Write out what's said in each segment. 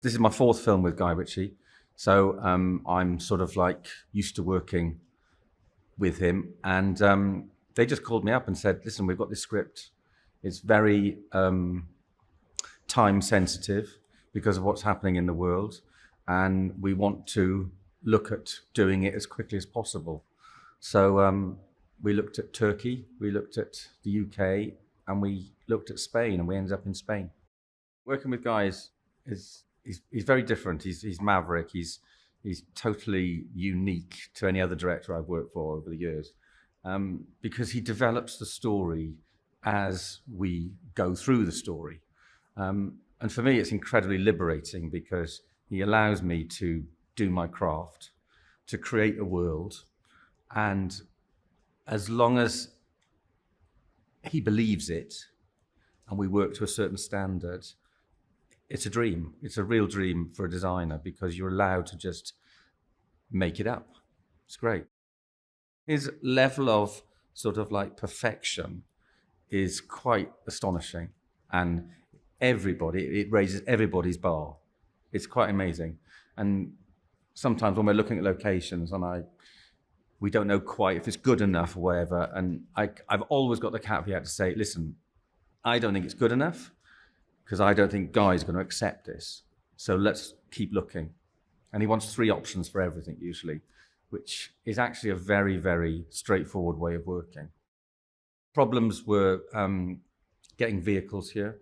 This is my fourth film with Guy Ritchie, so I'm sort of like used to working with him. And they just called me up and said, "Listen, we've got this script. It's very time sensitive because of what's happening in the world, and we want to look at doing it as quickly as possible." So we looked at Turkey, we looked at the UK, and we looked at Spain, and we ended up in Spain. Working with Guy is he's very different. He's maverick. He's totally unique to any other director I've worked for over the years, because he develops the story as we go through the story. And for me, it's incredibly liberating because he allows me to do my craft, to create a world, and as long as he believes it and we work to a certain standard, it's a dream. It's a real dream for a designer because you're allowed to just make it up. It's great. His level of sort of like perfection is quite astonishing, and it raises everybody's bar. It's quite amazing. And sometimes when we're looking at locations and we don't know quite if it's good enough or whatever, and I've always got the caveat to say, listen, I don't think it's good enough because I don't think Guy's going to accept this. So let's keep looking. And he wants 3 options for everything usually, which is actually a very, very straightforward way of working. Problems were getting vehicles here.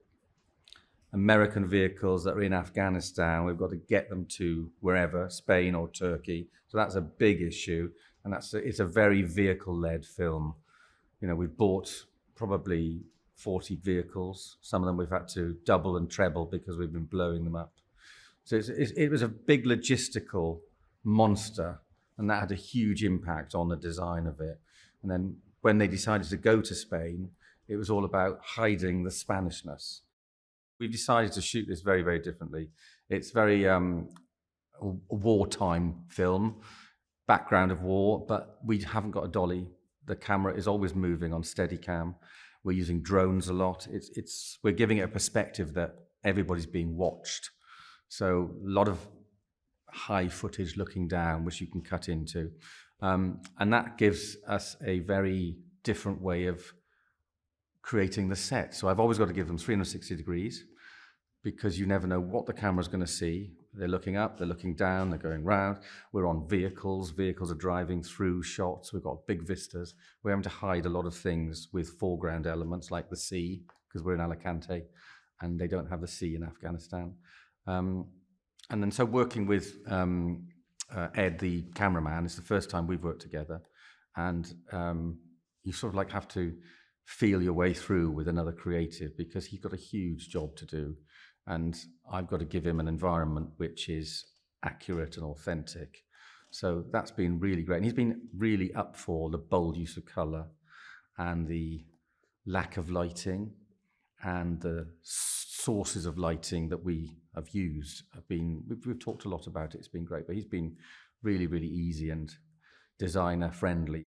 American vehicles that are in Afghanistan, we've got to get them to wherever, Spain or Turkey. So that's a big issue. And it's a very vehicle-led film. You know, we've bought probably 40 vehicles. Some of them we've had to double and treble because we've been blowing them up. So it was a big logistical monster, and that had a huge impact on the design of it. And then when they decided to go to Spain, it was all about hiding the Spanishness. We've decided to shoot this very, very differently. It's very a wartime film, background of war, but we haven't got a dolly. The camera is always moving on Steadicam. We're using drones a lot. We're giving it a perspective that everybody's being watched. So a lot of high footage looking down, which you can cut into. And that gives us a very different way of creating the set. So I've always got to give them 360 degrees because you never know what the camera's going to see. They're looking up, they're looking down, they're going round. We're on vehicles. Vehicles are driving through shots. We've got big vistas. We're having to hide a lot of things with foreground elements like the sea, because we're in Alicante and they don't have the sea in Afghanistan. And then so working with Ed, the cameraman, it's the first time we've worked together. And you sort of like have to feel your way through with another creative because he's got a huge job to do. And I've got to give him an environment which is accurate and authentic. So that's been really great. And he's been really up for the bold use of color and the lack of lighting and the sources of lighting that we have used. We've talked a lot about it. It's been great, but he's been really, really easy and designer friendly.